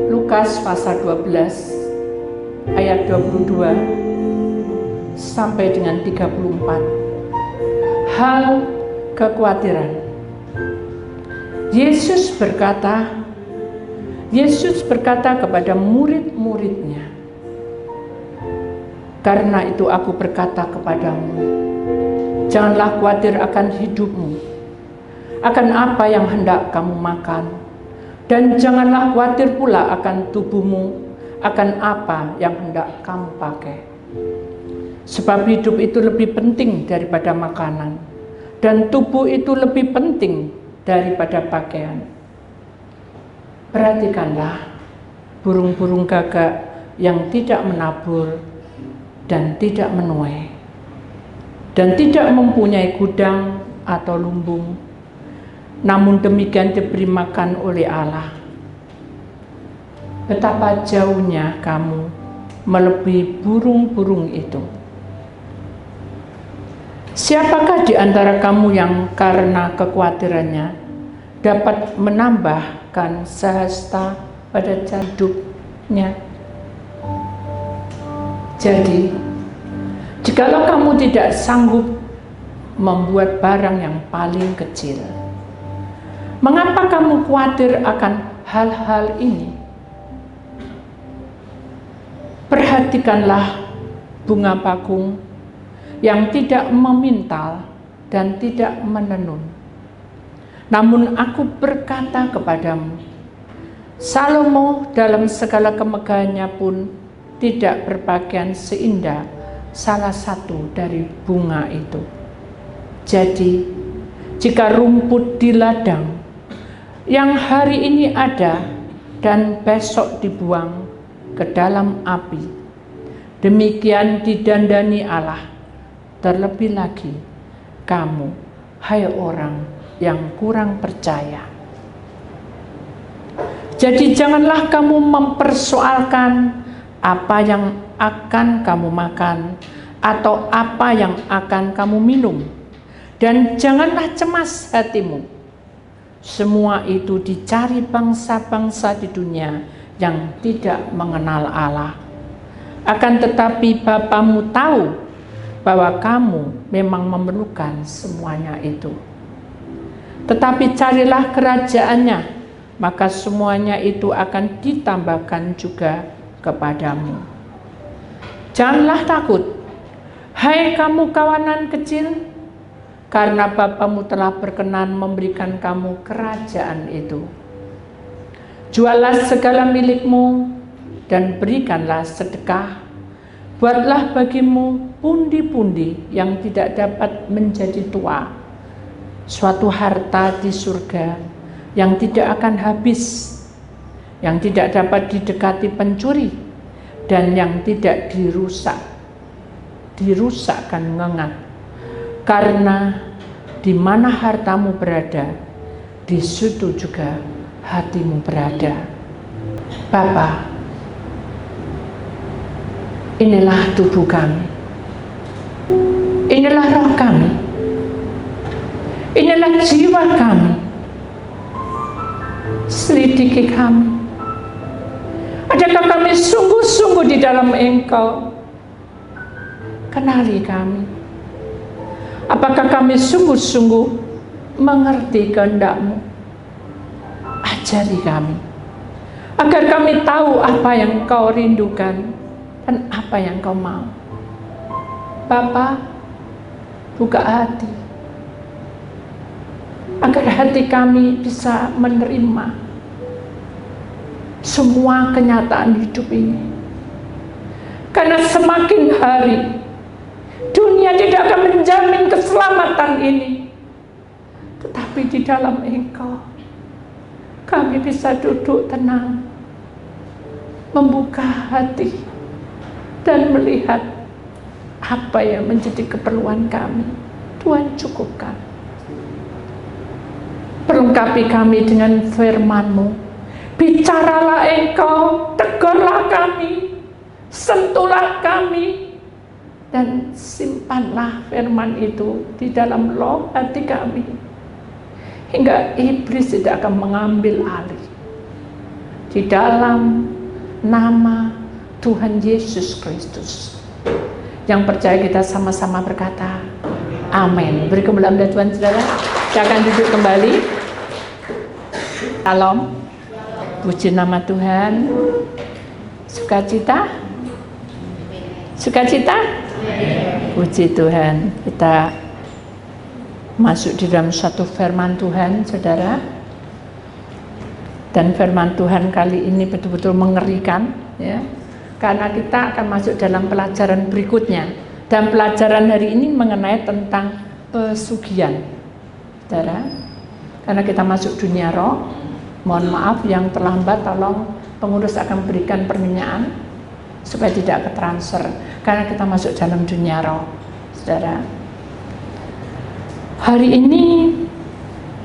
Lukas pasal 12 ayat 22 sampai dengan 34. Hal kekhawatiran. Yesus berkata kepada murid-muridnya, "Karena itu aku berkata kepadamu, janganlah khawatir akan hidupmu, akan apa yang hendak kamu makan, dan janganlah khawatir pula akan tubuhmu, akan apa yang hendak kamu pakai. Sebab hidup itu lebih penting daripada makanan, dan tubuh itu lebih penting daripada pakaian. Perhatikanlah burung-burung gagak yang tidak menabur dan tidak menuai, dan tidak mempunyai gudang atau lumbung, namun demikian diberi makan oleh Allah. Betapa jauhnya kamu melebihi burung-burung itu. Siapakah di antara kamu yang karena kekhawatirannya dapat menambahkan sehasta pada hidupnya? Jadi, jikalau kamu tidak sanggup membuat barang yang paling kecil, mengapa kamu khawatir akan hal-hal ini? Perhatikanlah bunga bakung yang tidak memintal dan tidak menenun. Namun aku berkata kepadamu, Salomo dalam segala kemegahannya pun tidak berpakaian seindah salah satu dari bunga itu. Jadi, jika rumput di ladang yang hari ini ada dan besok dibuang ke dalam api, demikian didandani Allah, terlebih lagi kamu, hai orang yang kurang percaya. Jadi janganlah kamu mempersoalkan apa yang akan kamu makan atau apa yang akan kamu minum, dan janganlah cemas hatimu. Semua itu dicari bangsa-bangsa di dunia yang tidak mengenal Allah. Akan tetapi Bapamu tahu bahwa kamu memang memerlukan semuanya itu. Tetapi carilah kerajaannya, maka semuanya itu akan ditambahkan juga kepadamu. Janganlah takut, hai kamu kawanan kecil, karena Bapamu telah berkenan memberikan kamu kerajaan itu. Juallah segala milikmu dan berikanlah sedekah. Buatlah bagimu pundi-pundi yang tidak dapat menjadi tua, suatu harta di surga yang tidak akan habis, yang tidak dapat didekati pencuri, dan yang tidak dirusakkan ngengat. Karena di mana hartamu berada, di situ juga hatimu berada. Bapa, inilah tubuh kami, inilah roh kami, inilah jiwa kami. Selidiki kami. Adakah kami sungguh-sungguh di dalam Engkau? Kenali kami. Apakah kami sungguh-sungguh mengerti kehendak-Mu? Ajari kami, agar kami tahu apa yang Kau rindukan dan apa yang Kau mau. Bapa, buka hati, agar hati kami bisa menerima semua kenyataan hidup ini. Karena semakin hari, dunia tidak akan menjamin keselamatan ini. Tetapi di dalam Engkau, kami bisa duduk tenang, membuka hati, dan melihat apa yang menjadi keperluan kami. Tuhan cukupkan. Perlengkapi kami dengan firman-Mu. Bicaralah Engkau, tegurlah kami, sentuhlah kami, dan simpanlah firman itu di dalam loh hati kami, hingga iblis tidak akan mengambil alih. di dalam nama Tuhan Yesus Kristus. Yang percaya kita sama-sama berkata, amin. Beri kemuliaan Tuhan, saudara. Silakan duduk kembali. Salam. Puji nama Tuhan. Sukacita? Sukacita? Puji Tuhan. Kita masuk di dalam satu firman Tuhan, saudara. Dan firman Tuhan kali ini betul-betul mengerikan, ya. Karena kita akan masuk dalam pelajaran berikutnya. Dan pelajaran hari ini mengenai tentang pesugihan, saudara. Karena kita masuk dunia roh, mohon maaf yang terlambat, tolong pengurus akan berikan permintaan supaya tidak ketransfer. Karena kita masuk dalam dunia roh, saudara. Hari ini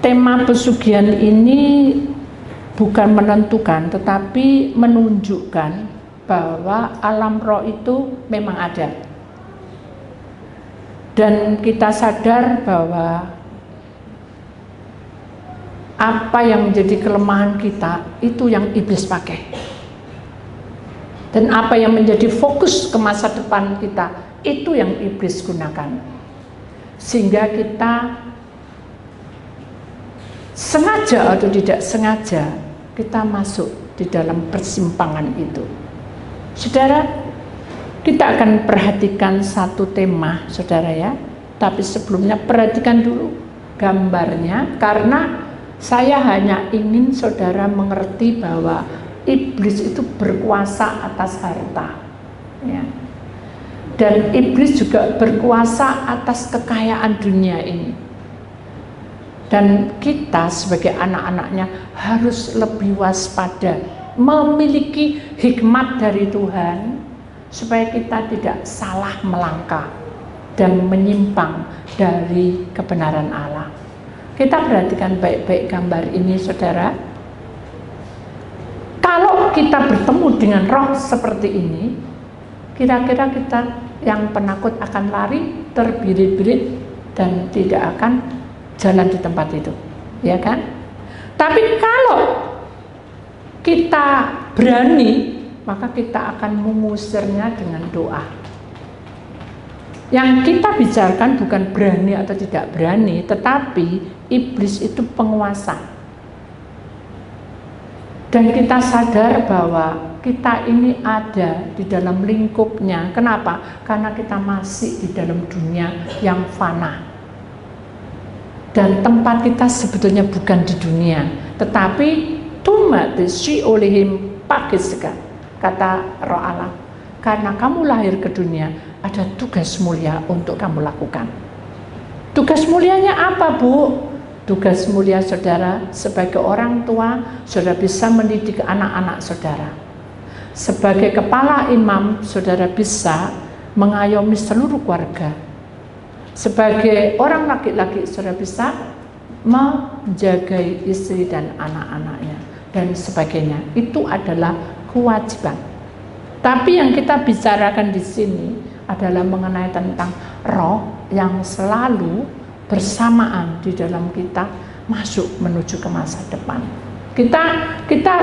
tema pesugihan ini bukan menentukan, tetapi menunjukkan bahwa alam roh itu memang ada. Dan kita sadar bahwa apa yang menjadi kelemahan kita itu yang iblis pakai. Dan apa yang menjadi fokus ke masa depan kita itu yang iblis gunakan. Sehingga kita sengaja atau tidak sengaja kita masuk di dalam persimpangan itu. Saudara, kita akan perhatikan satu tema, saudara, ya. Tapi sebelumnya perhatikan dulu gambarnya, karena saya hanya ingin saudara mengerti bahwa iblis itu berkuasa atas harta, ya. Dan iblis juga berkuasa atas kekayaan dunia ini. Dan kita sebagai anak-anaknya harus lebih waspada, memiliki hikmat dari Tuhan supaya kita tidak salah melangkah dan menyimpang dari kebenaran Allah. Kita perhatikan baik-baik gambar ini, saudara. Kalau kita bertemu dengan roh seperti ini, kira-kira kita yang penakut akan lari, terbirit-birit, dan tidak akan jalan di tempat itu, ya kan? Tapi kalau kita berani, maka kita akan mengusirnya dengan doa. Yang kita bicarakan bukan berani atau tidak berani, tetapi iblis itu penguasa. Dan kita sadar bahwa kita ini ada di dalam lingkupnya. Kenapa? Karena kita masih di dalam dunia yang fana. Dan tempat kita sebetulnya bukan di dunia, tetapi tumatisi olehim pakiskan, kata Roh Allah. Karena kamu lahir ke dunia, ada tugas mulia untuk kamu lakukan. Tugas mulianya apa, Bu? Tugas mulia saudara sebagai orang tua, saudara bisa mendidik anak-anak saudara. Sebagai kepala imam, saudara bisa mengayomi seluruh keluarga. Sebagai orang laki-laki, saudara bisa menjaga istri dan anak-anaknya dan sebagainya. Itu adalah kewajiban. Tapi yang kita bicarakan di sini adalah mengenai tentang roh yang selalu bersamaan di dalam kita masuk menuju ke masa depan. Kita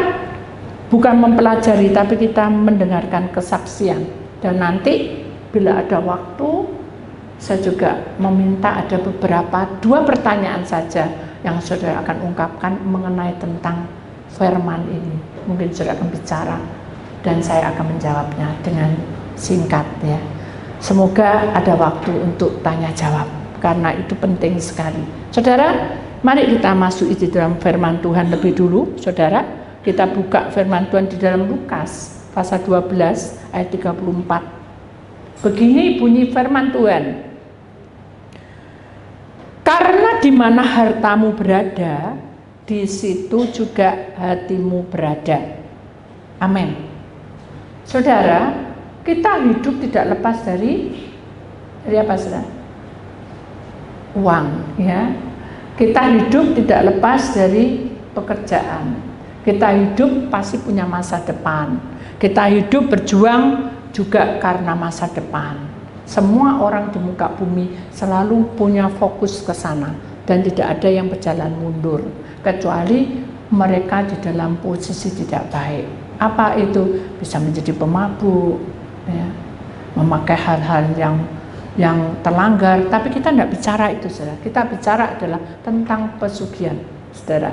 bukan mempelajari, tapi kita mendengarkan kesaksian. Dan nanti bila ada waktu, saya juga meminta ada dua pertanyaan saja yang saudara akan ungkapkan mengenai tentang firman ini. Mungkin saudara akan bicara dan saya akan menjawabnya dengan singkat, ya. Semoga ada waktu untuk tanya jawab karena itu penting sekali. Saudara, mari kita masuk di dalam firman Tuhan lebih dulu, saudara. Kita buka firman Tuhan di dalam Lukas pasal 12 ayat 34. Begini bunyi firman Tuhan. Karena di mana hartamu berada, di situ juga hatimu berada. Amin. Saudara, kita hidup tidak lepas dari apa, saudara? Uang, ya. Kita hidup tidak lepas dari pekerjaan. Kita hidup pasti punya masa depan. Kita hidup berjuang juga karena masa depan. Semua orang di muka bumi selalu punya fokus ke sana dan tidak ada yang berjalan mundur kecuali mereka di dalam posisi tidak baik. Apa itu? Bisa menjadi pemabuk, ya, memakai hal-hal yang terlanggar. Tapi kita tidak bicara itu, saudara. Kita bicara adalah tentang pesugihan, saudara.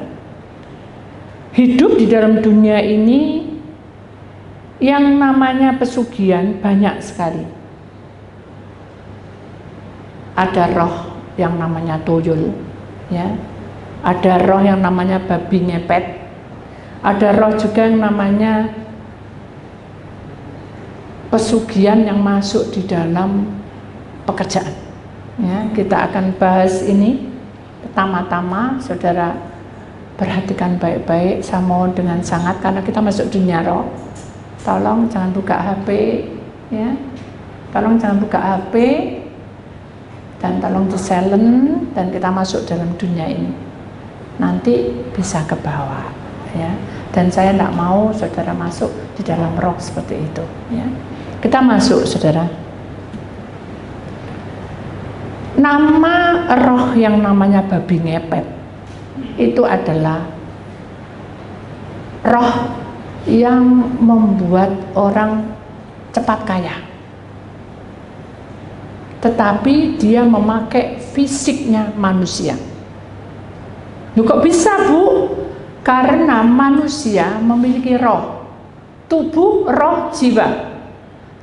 Hidup di dalam dunia ini yang namanya pesugihan banyak sekali. Ada roh yang namanya tuyul, ya. Ada roh yang namanya babi ngepet. Ada roh juga yang namanya pesugihan yang masuk di dalam pekerjaan. Ya, kita akan bahas ini. Pertama-tama, saudara perhatikan baik-baik, saya mohon dengan sangat, karena kita masuk dunia roh. Tolong jangan buka HP, ya. Tolong jangan buka HP, dan tolong di silent, dan kita masuk dalam dunia ini. Nanti bisa ke bawah, ya. Dan saya tidak mau saudara masuk di dalam roh seperti itu, ya. Kita masuk, saudara. Nama roh yang namanya babi ngepet itu adalah roh yang membuat orang cepat kaya, tetapi dia memakai fisiknya manusia. Loh, kok bisa, Bu? Karena manusia memiliki roh, tubuh, roh, jiwa.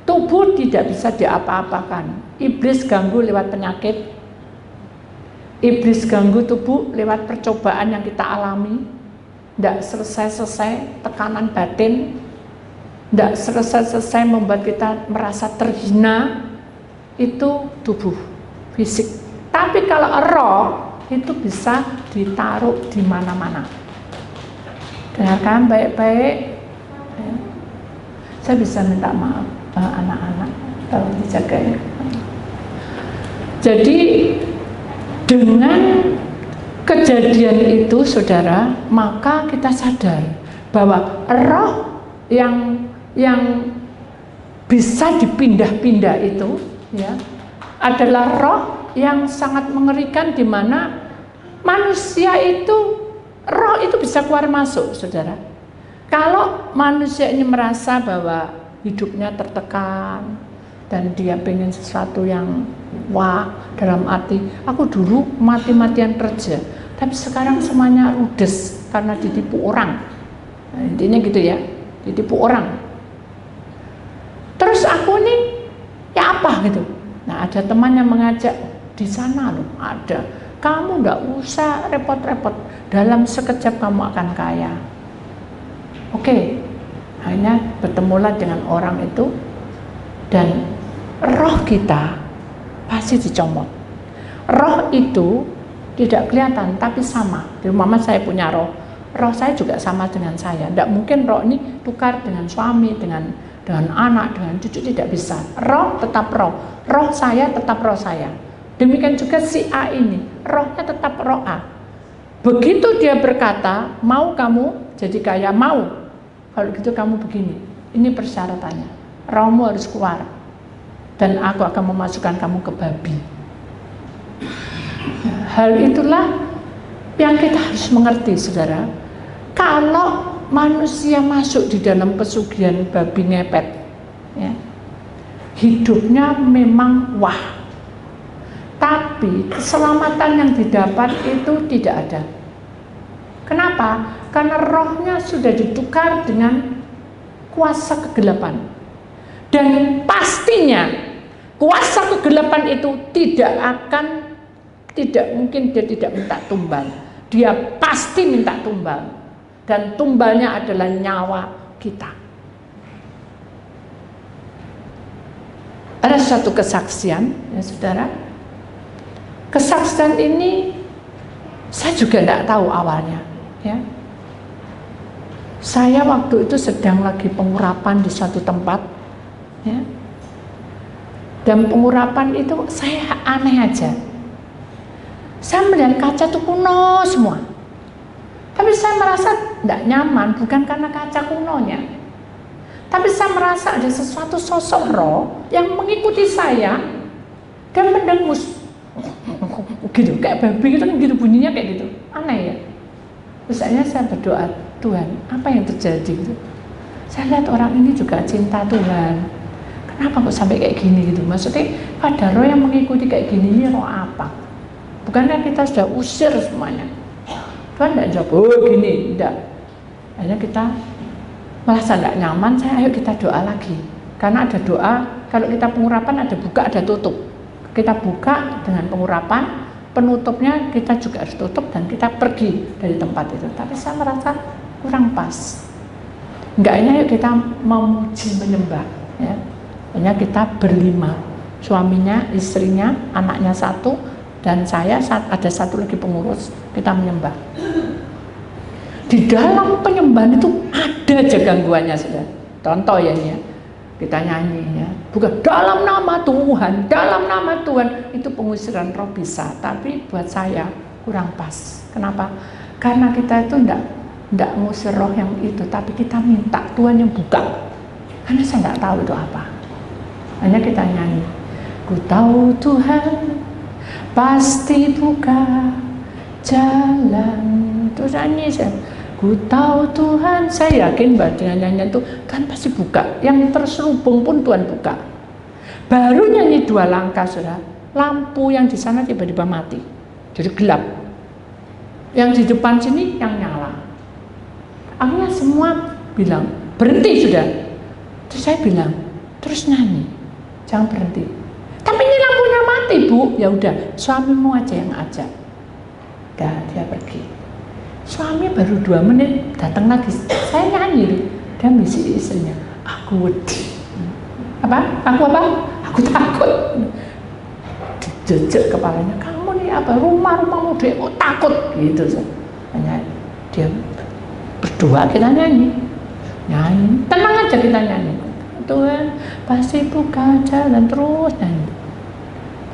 Tubuh tidak bisa diapa-apakan. Iblis ganggu lewat penyakit. Iblis ganggu tubuh lewat percobaan yang kita alami. Tidak selesai-selesai tekanan batin. Tidak selesai-selesai membuat kita merasa terhina. Itu tubuh, fisik. Tapi kalau roh itu bisa ditaruh di mana-mana. Dengarkan baik-baik. Ya. Saya bisa minta maaf, anak-anak, tolong dijaga ya. Jadi dengan kejadian itu, saudara, maka kita sadar bahwa roh yang bisa dipindah-pindah itu, ya, adalah roh yang sangat mengerikan, di mana manusia itu, roh itu bisa keluar masuk, saudara. Kalau manusia ini merasa bahwa hidupnya tertekan dan dia pengen sesuatu yang wah, dalam arti aku dulu mati-matian kerja, tapi sekarang semuanya ludes karena ditipu orang. Nah, intinya gitu ya, ditipu orang. Terus aku nih ya apa gitu. Nah, ada teman yang mengajak, di sana loh ada, kamu nggak usah repot-repot, dalam sekejap kamu akan kaya. Oke, akhirnya bertemulah dengan orang itu, dan roh kita pasti dicomot. Roh itu tidak kelihatan tapi sama. Di rumah saya punya roh saya juga sama dengan saya. Tidak mungkin roh ini tukar dengan suami, dengan anak, dengan cucu, tidak bisa. Roh tetap roh saya tetap roh saya. Demikian juga si A ini, rohnya tetap roh A. Begitu dia berkata, mau kamu jadi kaya, mau. Kalau gitu kamu begini, ini persyaratannya, rohmu harus keluar, dan aku akan memasukkan kamu ke babi. Hal itulah yang kita harus mengerti, saudara. Kalau manusia masuk di dalam pesugihan babi ngepet, ya, hidupnya memang wah, tapi keselamatan yang didapat itu tidak ada. Kenapa? Karena rohnya sudah ditukar dengan kuasa kegelapan. Dan pastinya kuasa kegelapan itu tidak mungkin dia tidak minta tumbal. Dia pasti minta tumbal. Dan tumbalnya adalah nyawa kita. Ada satu kesaksian, ya saudara. Kesaksian ini saya juga tidak tahu awalnya, ya. Saya waktu itu sedang lagi pengurapan di suatu tempat, ya. Dan pengurapan itu saya aneh aja. Saya melihat kaca itu kuno semua. Tapi saya merasa tidak nyaman, bukan karena kaca kunonya. Tapi saya merasa ada sesuatu sosok roh yang mengikuti saya dan mendengus. Gitu, kayak babi gitu kan, gitu bunyinya kayak gitu. Aneh ya. Terus akhirnya saya berdoa, Tuhan, apa yang terjadi gitu? Saya lihat orang ini juga cinta Tuhan. Kenapa kok sampai kayak gini gitu? Maksudnya ada roh yang mengikuti kayak gini, ini roh apa? Bukannya kita sudah usir semuanya? Tuhan tidak jawab, oh gini, tidak. Akhirnya kita merasa tidak nyaman, ayo kita doa lagi. Karena ada doa, kalau kita pengurapan ada buka, ada tutup. Kita buka dengan pengurapan, penutupnya kita juga harus tutup dan kita pergi dari tempat itu. Tapi saya merasa kurang pas. Enggaknya yuk kita memuji menyembah. Ya. Hanya kita berlima, suaminya, istrinya, anaknya satu, dan saya ada satu lagi pengurus, kita menyembah. Di dalam penyembahan itu ada aja gangguannya, sudah. Contoh ya ini ya, kita nyanyi ya, bukan dalam nama Tuhan, itu pengusiran roh bisa, tapi buat saya kurang pas. Kenapa? Karena kita itu enggak ngusir roh yang itu, tapi kita minta Tuhan yang buka. Karena saya enggak tahu itu apa. Hanya kita nyanyi, ku tahu Tuhan pasti buka jalan. Terus nyanyi saya, ku tahu Tuhan, saya yakin bahwa dengan nyanyian itu Tuhan pasti buka. Yang terselubung pun Tuhan buka. Baru nyanyi 2 langkah sudah, lampu yang di sana tiba-tiba mati, jadi gelap. Yang di depan sini yang nyala. Akhirnya semua bilang berhenti sudah. Terus saya bilang terus nyanyi, jangan berhenti. Tapi ini lampunya mati bu. Ya udah, suamimu aja yang ajak. Dah dia pergi. Suami baru 2 menit datang lagi. Saya nyanyi, dia misi istrinya. Aku wedi. Apa? Aku takut. Dijejek kepalanya. Kamu nih apa? Rumahmu deh kok takut gitu. Hanya dia berdua kita nyanyi. Tenang aja kita nyanyi. Tuhan pasti buka jalan, terus nyanyi.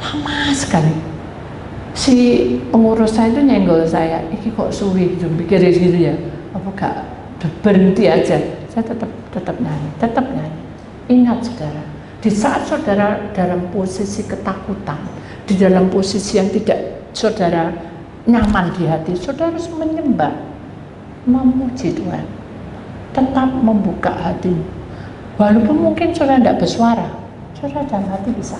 Lama sekali. Si pengurus saya itu nyenggol saya, ini kok suwi gitu, pikir gitu ya, apa gak berhenti aja. Saya tetap nyanyi. Ingat saudara, di saat saudara dalam posisi ketakutan, di dalam posisi yang tidak saudara nyaman di hati, saudara harus menyembah, memuji Tuhan, tetap membuka hatimu. Walaupun mungkin saudara tidak bersuara, saudara dalam hati bisa.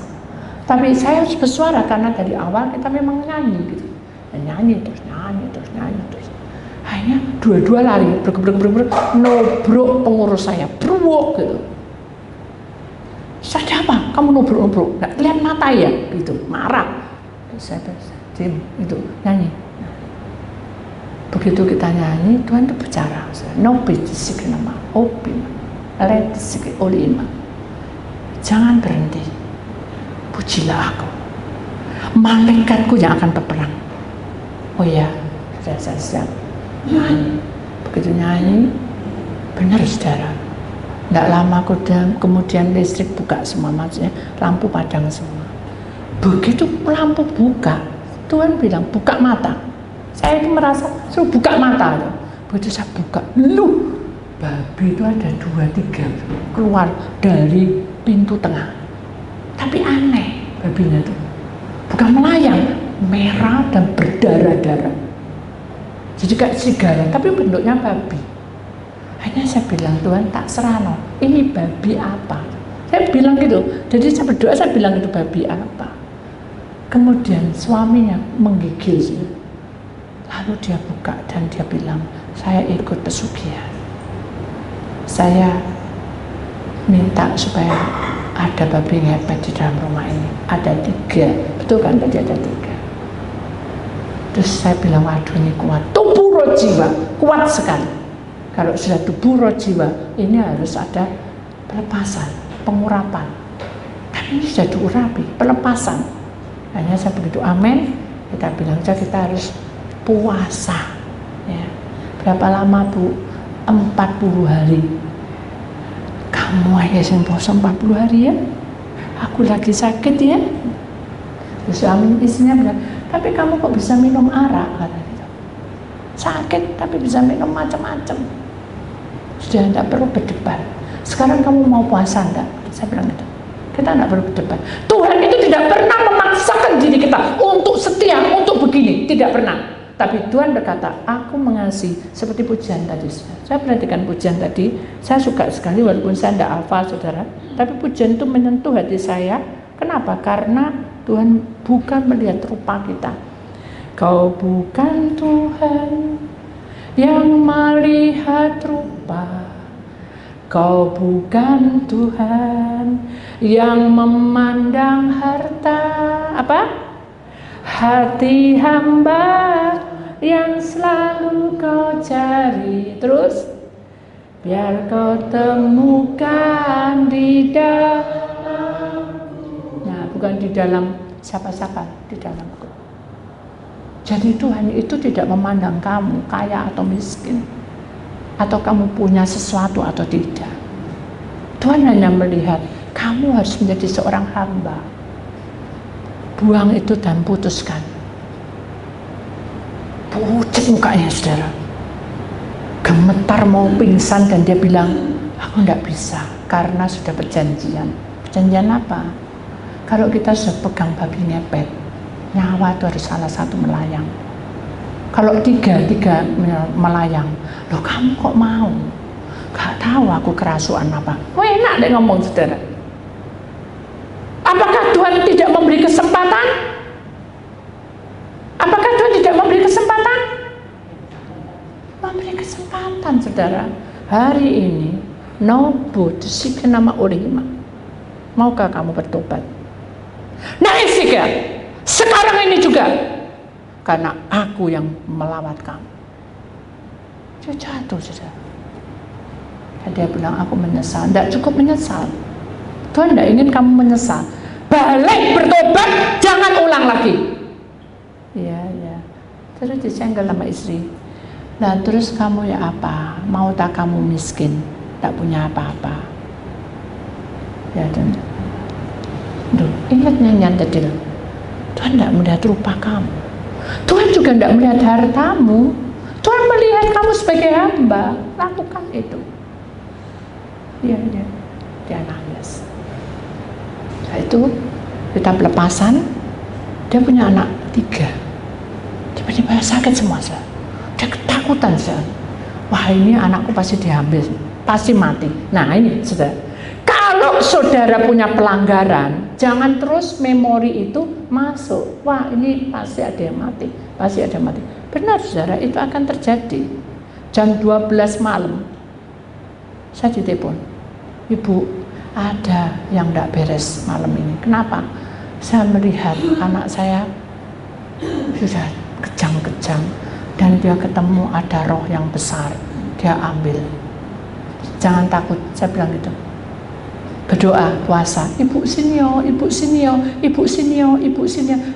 Tapi saya harus bersuara karena dari awal kita memang nyanyi gitu. Nyanyi terus. Akhirnya dua-dua lari, bergebrek, nobrok pengurus saya, bruk gitu. Saya apa? Kamu nobrok, nggak lihat mata ya? Gitu, marah. Saya diam, itu nyanyi. Begitu kita nyanyi, Tuhan itu bicara. Nopi disik nama, opi. Olima. Jangan berhenti, pujilah aku, malaikatku yang akan berperang. Oh ya, saya siap nyanyi. Begitu nyanyi, benar saudara, tidak lama kemudian listrik buka semua, maksudnya lampu padang semua. Begitu lampu buka, Tuhan bilang buka mata. Saya itu merasa suruh buka mata. Begitu saya buka, babi itu ada 2-3 keluar dari pintu tengah. Tapi aneh, babinya itu bukan melayang, merah dan berdarah-darah. Jadi kayak serigala, tapi bentuknya babi. Akhirnya saya bilang, Tuhan tak serano, ini babi apa? Saya bilang gitu. Jadi saya berdoa, saya bilang itu babi apa? Kemudian suaminya menggigil sih. Lalu dia buka dan dia bilang, saya ikut pesugihan. Saya minta supaya ada babi ngepet di dalam rumah ini. Ada 3, betul kan? Tadi ada 3. Terus saya bilang, waduh ini kuat. Tubuh roh jiwa, kuat sekali. Kalau sudah tubuh roh jiwa, ini harus ada pelepasan, pengurapan. Tapi ini sudah diurapi, pelepasan. Hanya saya begitu amin, kita bilang saja kita harus puasa. Ya. Berapa lama bu? 40 hari. Kamu aja yang puasa 40 hari ya? Aku lagi sakit ya? Terus suami istrinya bilang, tapi kamu kok bisa minum arak? Kata gitu. Sakit tapi bisa minum macam-macam. Sudah tidak perlu berdebat. Sekarang kamu mau puasa enggak? Saya bilang gitu. Kita tidak perlu berdebat. Tuhan itu tidak pernah memaksakan diri kita untuk setia, untuk begini. Tidak pernah. Tapi Tuhan berkata, aku mengasihi. Seperti pujian tadi. Saya perhatikan pujian tadi, saya suka sekali walaupun saya tidak hafal saudara. Tapi pujian itu menyentuh hati saya. Kenapa? Karena Tuhan bukan melihat rupa kita. Kau bukan Tuhan yang melihat rupa. Kau bukan Tuhan yang memandang harta, hati hamba yang selalu kau cari. Terus, biar kau temukan di dalamku. Nah, bukan di dalam siapa-siapa, di dalamku. Jadi Tuhan itu tidak memandang kamu kaya atau miskin, atau kamu punya sesuatu atau tidak. Tuhan hanya melihat kamu harus menjadi seorang hamba. Buang itu dan putuskan. Pucat mukanya saudara, gemetar mau pingsan, dan dia bilang, aku tidak bisa karena sudah perjanjian. Perjanjian apa? Kalau kita sudah pegang babi ngepet, nyawa itu harus salah satu melayang. Kalau tiga melayang, loh kamu kok mau? Gak tahu aku kerasukan apa. Enak deh ngomong saudara. Apakah Tuhan tidak memberi kesempatan? Apakah Tuhan tidak memberi kesempatan? Memberi kesempatan saudara. Hari ini, nobo disikan nama ulima. Maukah kamu bertobat? Nah Ezekiel, sekarang ini juga, karena aku yang melawat kamu. Dia jatuh saudara. Dan dia bilang, aku menyesal. Tidak cukup menyesal. Tuhan tidak ingin kamu menyesal. Balik bertobat, jangan ulang lagi. Ya. Terus disenggol sama istri. Nah terus kamu ya apa? Mau tak kamu miskin, tak punya apa-apa? Ya dan, ingat nyanyian tadi. Tuhan tidak melihat rupa kamu. Tuhan juga tidak melihat hartamu. Tuhan melihat kamu sebagai hamba. Lakukan itu. Dia nangis. Nah, itu kita pelepasan. Dia punya anak 3. Tiba-tiba sakit semua. Dia ketakutan. Wah ini anakku pasti diambil, pasti mati. Nah ini saudara, kalau saudara punya pelanggaran, jangan terus memori itu masuk. Wah ini pasti ada yang mati, pasti ada yang mati. Benar saudara, itu akan terjadi. Jam 12 malam saya ditelepon, ibu ada yang tidak beres malam ini. Kenapa? Saya melihat anak saya sudah kejang-kejang dan dia ketemu ada roh yang besar, dia ambil. Jangan takut, saya bilang gitu. Berdoa, puasa, ibu sinio.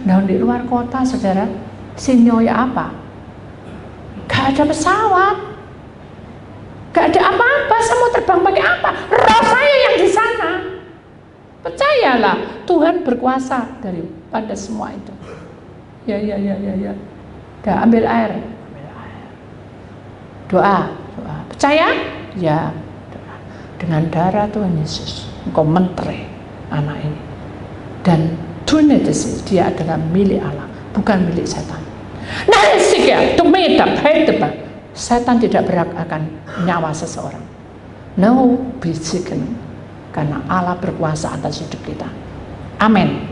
Nah di luar kota saudara, sinio ya apa? Gak ada pesawat, gak ada apa-apa. Saya mau terbang pakai apa? Roh saya yang di sana. Percayalah, Tuhan berkuasa daripada semua itu. Ya. Udah ambil air. Doa. Percaya? Ya. Doa. Dengan darah Tuhan Yesus, engkau mentere anak ini. Dan dunia dia adalah milik Allah, bukan milik setan. Nah, setan tidak berhak akan nyawa seseorang. No, bisikan. Karena Allah berkuasa atas hidup kita. Amin.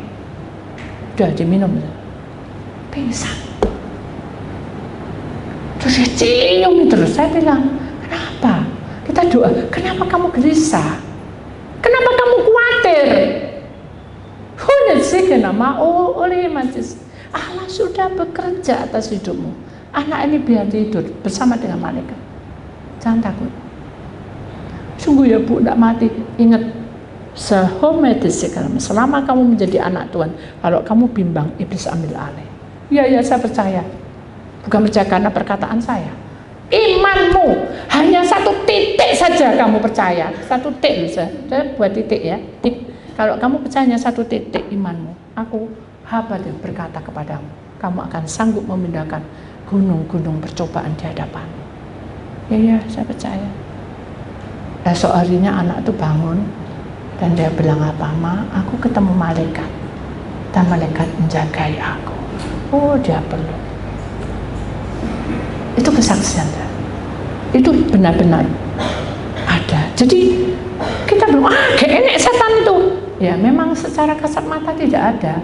Udah diminum. Pingsan. Terus dia cium terus. Saya bilang, kenapa? Kita doa, kenapa kamu gelisah? Kenapa kamu khawatir? Allah sudah bekerja atas hidupmu. Anak ini biar tidur bersama dengan malaikat. Jangan takut. Sungguh ya Bu, tidak mati. Ingat, selama kamu menjadi anak Tuhan, kalau kamu bimbang, iblis ambil alih. Ya saya percaya. Bukan percaya karena perkataan saya. Imanmu hanya 1 titik saja kamu percaya. 1 titik bisa. Saya buat titik ya. Kalau kamu percaya 1 titik imanmu, aku berkata kepadamu, kamu akan sanggup memindahkan gunung-gunung percobaan di hadapanmu. Ya saya percaya. Esok harinya anak itu bangun dan dia bilang apa? Ma, aku ketemu malaikat dan malaikat menjagai aku. Oh dia perlu. Itu kesaksian. Itu benar-benar ada. Jadi kita belum kayak enek setan itu. Ya memang secara kasat mata tidak ada,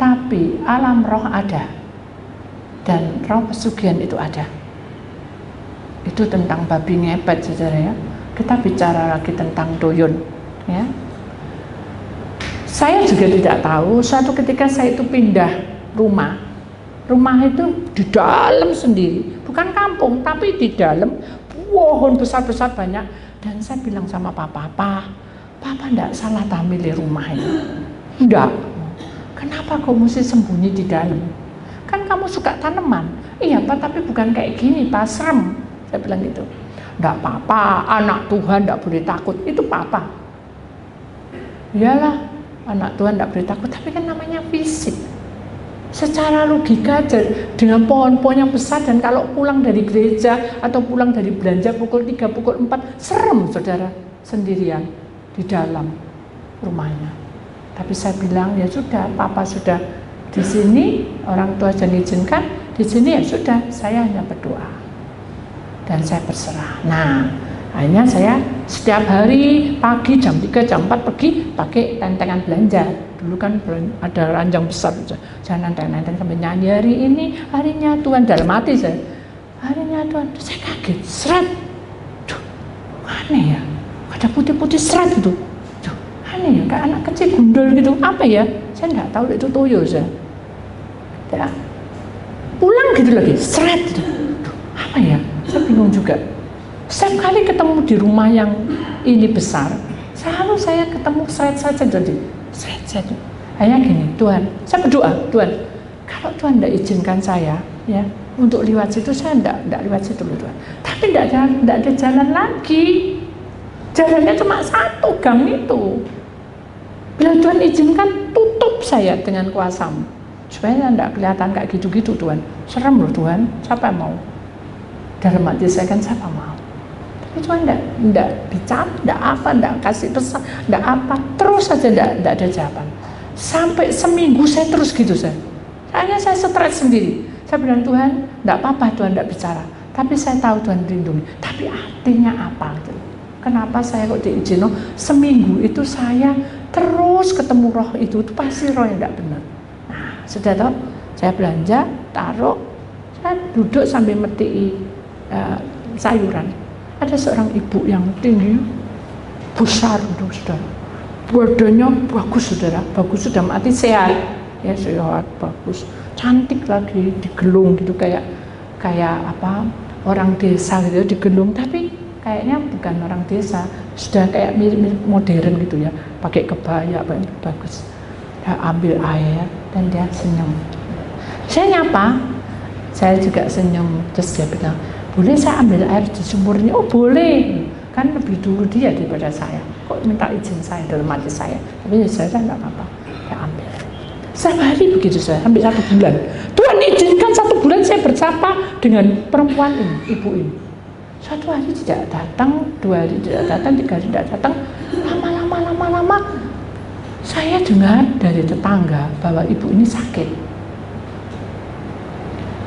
tapi alam roh ada. Dan roh pesugihan itu ada. Itu tentang babi ngepet, saudara ya. Kita bicara lagi tentang doyun, ya. Saya juga tidak tahu, suatu ketika saya itu pindah rumah itu di dalam sendiri, bukan kampung, tapi di dalam, pohon besar-besar banyak. Dan saya bilang sama Papa enggak salah milih rumah ini. Enggak. Kenapa kau mesti sembunyi di dalam? Kan kamu suka tanaman. Iya Pak, tapi bukan kayak gini Pak, serem. Saya bilang gitu. Enggak apa-apa, anak Tuhan enggak boleh takut. Itu Papa. Iyalah, anak Tuhan enggak boleh takut, tapi kan namanya fisik. Secara logika aja, dengan pohon-pohon yang besar, dan kalau pulang dari gereja atau pulang dari belanja pukul 3, pukul 4, serem saudara, sendirian di dalam rumahnya. Tapi saya bilang ya sudah, Papa sudah di sini, orang tua jangan izinkan, di sini ya sudah, saya hanya berdoa dan saya berserah. Nah, akhirnya saya setiap hari pagi jam 3, jam 4 pergi pakai tentengan belanja. Dulu kan ada ranjang besar, saya nenteng-nenteng sampai nyanyi, hari ini harinya Tuhan, dalam hati saya, harinya Tuhan. Saya kaget, seret, duh, aneh ya, ada putih-putih seret gitu, duh, aneh ya, kayak anak kecil gundul gitu, apa ya, saya nggak tahu itu toyo saya. Ya. Pulang gitu lagi, seret gitu, duh, apa ya, saya bingung juga. Setiap kali ketemu di rumah yang ini besar, selalu saya ketemu seret saja jadi. Seret. Hanya gini, Tuhan, saya berdoa, Tuhan, kalau Tuhan tidak izinkan saya, ya, untuk lewat situ, saya tidak lewat situ, Tuhan. Tapi tidak ada jalan lagi. Jalannya cuma satu gang itu. Bila Tuhan izinkan, tutup saya dengan kuasa-Mu, supaya saya tidak kelihatan kayak gitu-gitu, Tuhan. Serem loh Tuhan, siapa yang mau? Dalam hati saya kan siapa mau? Tuhan tidak bicara, tidak kasih pesan, tidak apa, terus saja tidak ada jawaban. Sampai seminggu saya terus gitu akhirnya saya stres sendiri. Saya bilang, Tuhan, tidak apa-apa Tuhan tidak bicara, tapi saya tahu Tuhan melindungi. Tapi artinya apa? Kenapa saya kok diizinin? Seminggu itu saya terus ketemu roh itu pasti roh yang tidak benar. Nah, sudah tahu, saya belanja, taruh, saya duduk sambil metik sayuran. Ada seorang ibu yang tinggi, besar itu saudara, badannya bagus saudara, bagus, sudah mati sehat, ya sehat, bagus, cantik lagi, digelung gitu kayak apa, orang desa gitu digelung, tapi kayaknya bukan orang desa, sudah kayak mirip modern gitu ya, pakai kebaya, bagus. Dia ambil air dan dia senyum. Saya nyapa, saya juga senyum, terus dia bilang, boleh saya ambil air di sumurnya? Oh boleh, kan lebih dulu dia daripada saya, kok minta izin saya dalam hati saya. Tapi saya tidak apa-apa, saya ambil. Setiap hari begitu saya, sampai 1 bulan. Tuhan izinkan 1 bulan saya bersapa dengan perempuan ini, ibu ini. 1 hari tidak datang, 2 hari tidak datang, 3 hari tidak datang. Lama-lama saya dengar dari tetangga bahwa ibu ini sakit.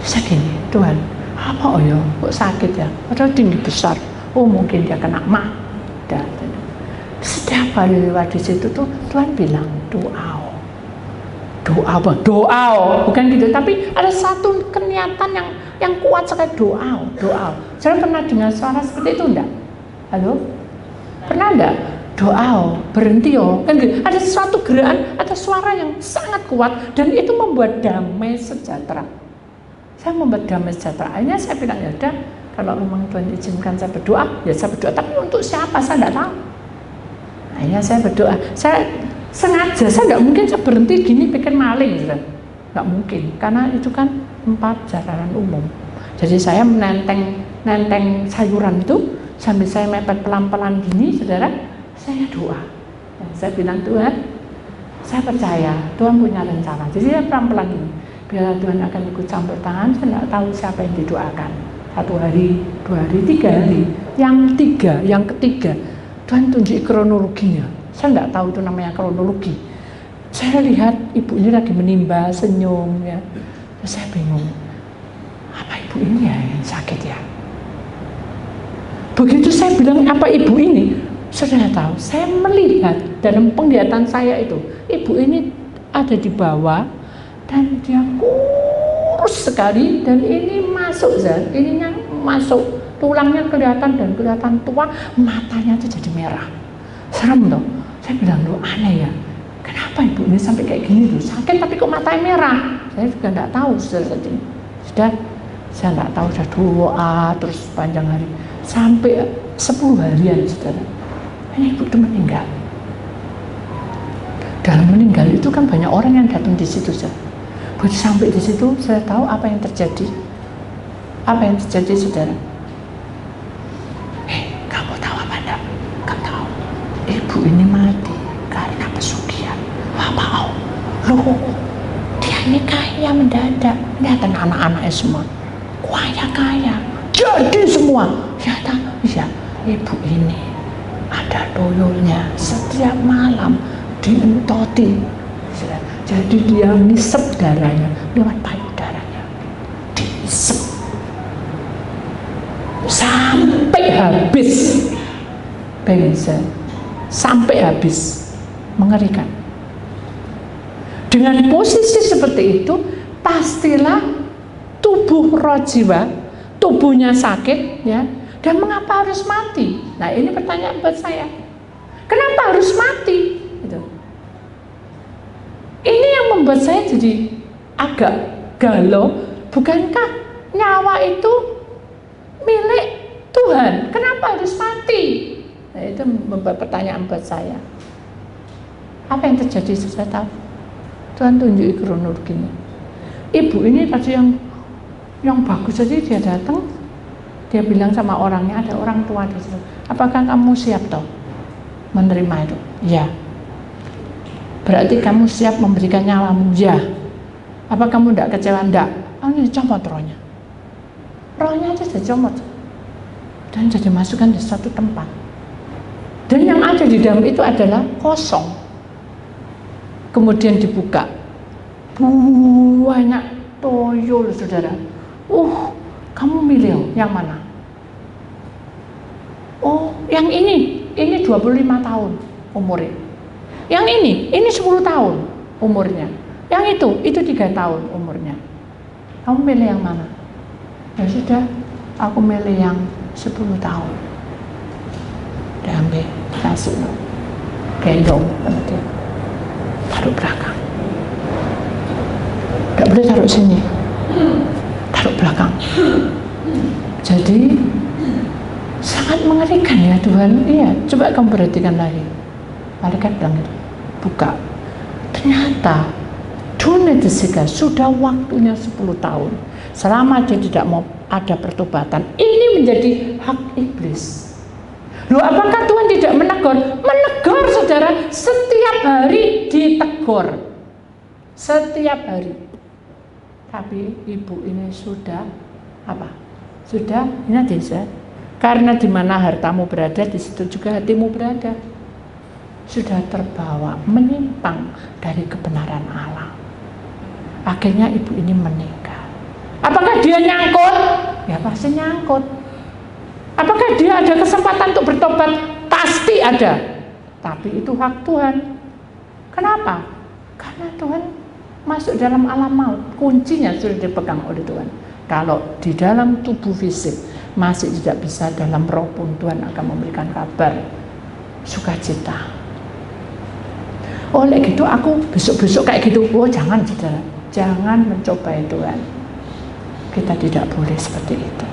Saya gini, Tuhan, apa ya, kok sakit ya, padahal tinggi besar, oh mungkin dia kena mah. Setiap kali lewat di situ tuh Tuhan bilang doa, bukan gitu, tapi ada satu kenyataan yang kuat sekali, doa. Saya pernah dengar suara seperti itu enggak? Halo? Pernah enggak? Doa, berhenti kan gitu. Ada suatu gerakan atau suara yang sangat kuat dan itu membuat damai sejahtera. Saya membuat damai sejahtera. Akhirnya saya bilang, ya udah, kalau memang Tuhan izinkan saya berdoa, ya saya berdoa. Tapi untuk siapa saya tidak tahu. Akhirnya saya berdoa. Saya sengaja, saya nggak mungkin saya berhenti gini bikin maling, nggak mungkin. Karena itu kan 4 jalanan umum. Jadi saya menenteng sayuran itu sambil saya mepet pelan-pelan gini, saudara. Saya doa. Dan saya bilang, Tuhan, saya percaya Tuhan punya rencana. Jadi saya pelan-pelan gini. Biar Tuhan akan ikut campur tangan, saya tidak tahu siapa yang didoakan. 1 hari, 2 hari, 3 hari. Yang ketiga, Tuhan tunjuk kronologinya. Saya tidak tahu itu namanya kronologi. Saya lihat ibu ini lagi menimba, senyum, ya. Terus saya bingung, apa ibu ibu ini ya yang sakit ya. Begitu saya bilang apa ibu ini, saudara tahu, saya melihat dalam penglihatan saya itu, ibu ini ada di bawah dan dia kurus sekali dan ini masuk ininya masuk, tulangnya kelihatan dan kelihatan tua, matanya itu jadi merah, serem toh. Saya bilang loh aneh ya, kenapa ibu ini sampai kayak gini tuh, sakit tapi kok matanya merah? Saya juga nggak tahu sudah saya nggak tahu, sudah doa terus panjang hari sampai 10 harian saudara. Ini ibu itu meninggal. Dalam meninggal itu kan banyak orang yang datang di situ saudara. Begitu sampai di situ saya tahu apa yang terjadi. Apa yang terjadi saudara? Kamu tahu apa enggak? Kamu tahu? Ibu ini mati karena pesugihan. Apa? Loh, dia ini kaya mendadak. Lihat anak-anaknya semua kaya. Jadi semua. Ya, ibu ini ada toyolnya setiap malam dientoti. Jadi dia ngisep darahnya lewat payudaranya, diisep sampai habis. Bayangin, sampai habis, mengerikan. Dengan posisi seperti itu, pastilah tubuh roh jiwa, tubuhnya sakit, ya. Dan mengapa harus mati? Nah ini pertanyaan buat saya. Kenapa harus mati? Gitu. Ini yang membuat saya jadi agak galau. Bukankah nyawa itu milik Tuhan? Kenapa harus mati? Nah itu membuat pertanyaan buat saya. Apa yang terjadi? Saya tahu. Tuhan tunjuki kronologinya. Ibu ini tadi yang bagus aja dia datang. Dia bilang sama orangnya, ada orang tua di situ. Apakah kamu siap toh menerima itu? Ya. Berarti kamu siap memberikan nyawamu? Ya. Apa kamu tidak kecewa? Tidak. Oh ini dicomot rohnya. Rohnya aja dicomot. Dan jadi masukkan di suatu tempat. Dan yang ada di dalam itu adalah kosong. Kemudian dibuka. Banyak toyol saudara. Kamu milih yang mana? Oh, yang ini 25 tahun umurnya. Yang ini 10 tahun umurnya. Yang itu 3 tahun umurnya. Kamu milih yang mana? Ya sudah, aku milih yang 10 tahun. Diambil, kasih gendong sama dia. Taruh belakang. Gak boleh taruh sini. Taruh belakang. Jadi sangat mengerikan ya Tuhan. Iya, coba kamu perhatikan lagi. Malaikat bilang itu, buka. Ternyata dunia Jessica sudah waktunya 10 tahun. Selama dia tidak mau ada pertobatan, ini menjadi hak iblis. Loh, apakah Tuhan tidak menegur? Menegur saudara, setiap hari ditegur. Setiap hari. Tapi ibu ini sudah apa? Sudah ingat ya, karena di mana hartamu berada, di situ juga hatimu berada. Sudah terbawa, menyimpang dari kebenaran Allah. Akhirnya ibu ini meninggal. Apakah dia nyangkut? Ya pasti nyangkut. Apakah dia ada kesempatan untuk bertobat? Pasti ada. Tapi itu hak Tuhan. Kenapa? Karena Tuhan masuk dalam alam maut, kuncinya sudah dipegang oleh Tuhan. Kalau di dalam tubuh fisik masih tidak bisa, dalam roh pun Tuhan akan memberikan kabar sukacita. Oleh gitu aku besok-besok kayak gitu, jangan saudara, jangan mencobai Tuhan. Kita tidak boleh seperti itu.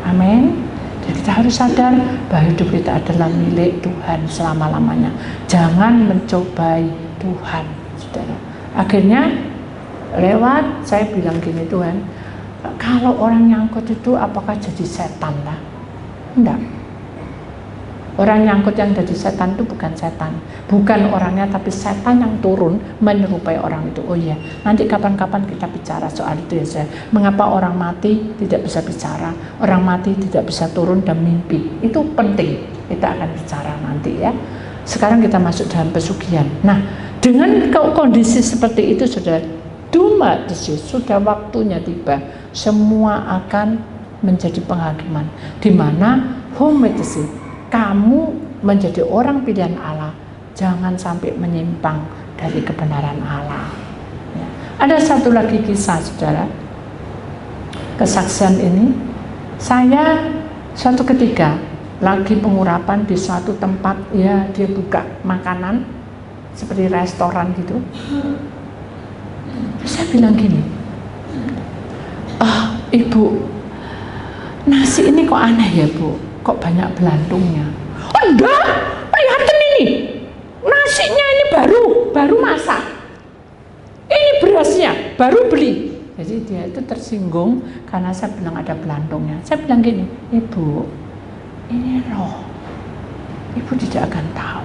Amin. Jadi kita harus sadar bahwa hidup kita adalah milik Tuhan selama-lamanya. Jangan mencobai Tuhan, saudara. Akhirnya lewat saya bilang gini, Tuhan, kalau orang nyangkut itu apakah jadi setan lah? Enggak. Orang nyangkut yang jadi setan itu bukan setan, bukan orangnya, tapi setan yang turun menyerupai orang itu. Oh iya, nanti kapan-kapan kita bicara soal itu ya saya. Mengapa orang mati tidak bisa bicara, orang mati tidak bisa turun dan mimpi? Itu penting, kita akan bicara nanti ya. Sekarang kita masuk dalam pesugihan. Nah, dengan kondisi seperti itu sudah Yesus, sudah waktunya tiba. semua akan menjadi penghakiman. Di mana homotesi, kamu menjadi orang pilihan Allah, jangan sampai menyimpang dari kebenaran Allah. Ya. Ada satu lagi kisah, saudara. Kesaksian ini, saya suatu ketika lagi pengurapan di suatu tempat, ya dia buka makanan seperti restoran gitu. Saya bilang gini, Ibu, nasi ini kok aneh ya Bu, kok banyak belantungnya? Oh enggak, lihatin ini, nasinya ini baru masak, ini berasnya baru beli. Jadi dia itu tersinggung karena saya bilang ada belantungnya. Saya bilang gini, Ibu, ini roh, Ibu tidak akan tahu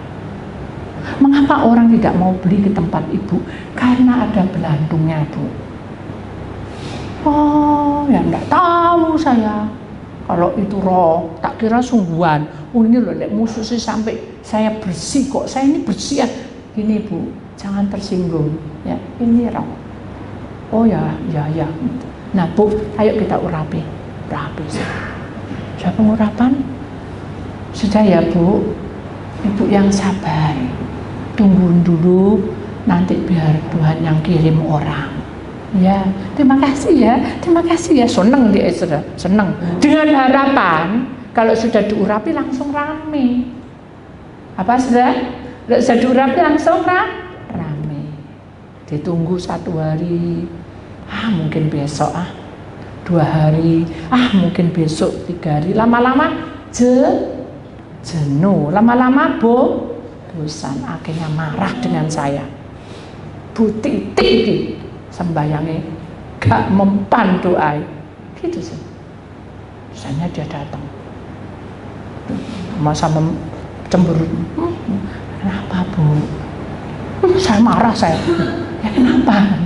mengapa orang tidak mau beli ke tempat Ibu, karena ada belantungnya Bu. Oh ya enggak tahu saya kalau itu roh, tak kira sungguhan. Oh ini loh, musuh sih sampai saya bersih kok, saya ini bersih ya. Gini Bu, jangan tersinggung ya, ini roh. Oh ya. Nah Bu, ayo kita urapi. Sudah pengurapan? Sudah ya Bu. Ibu yang sabar, tunggu dulu, nanti biar Tuhan yang kirim orang. Ya, terima kasih ya, seneng dia, seneng. Dengan harapan kalau sudah diurapi langsung rame. Apa sudah diurapi langsung rame. Ditunggu 1 hari, mungkin besok 2 hari, mungkin besok 3 hari, lama-lama jenuh, lama-lama bosan, akhirnya marah dengan saya. Bu Titi sembayangnya gak mempan doa, gitu sih. Misalnya dia datang, masa cemberut, kenapa Bu? Saya marah saya. Ya kenapa?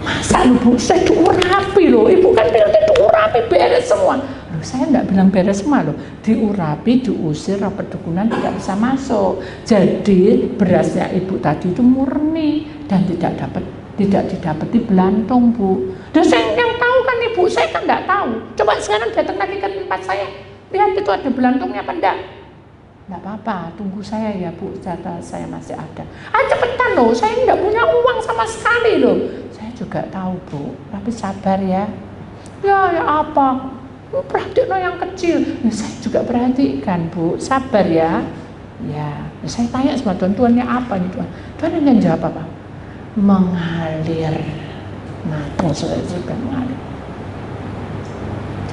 Masa lu Bu, saya diurapi loh, Ibu kan bilang diurapi beres semua. Loh, saya enggak bilang beres semua loh, diurapi, diusir, roh pedukunan tidak bisa masuk. Jadi berasnya Ibu tadi itu murni dan tidak didapati belantung Bu. Dan saya yang tahu kan Ibu, saya kan enggak tahu. Coba sekarang datang lagi ke tempat saya, lihat itu ada belantungnya apa enggak? Enggak apa-apa, tunggu saya ya Bu, data saya masih ada. Cepetan loh, saya enggak punya uang sama sekali loh. Saya juga tahu Bu, tapi sabar ya. Ya apa? Perhatikan yang kecil. Ya, saya juga perhatikan Bu, sabar ya. Ya, saya tanya sama Tuhannya apa nih Tuhan? Tuhan yang jawab apa? Mengalir. Matang sudah mengalir.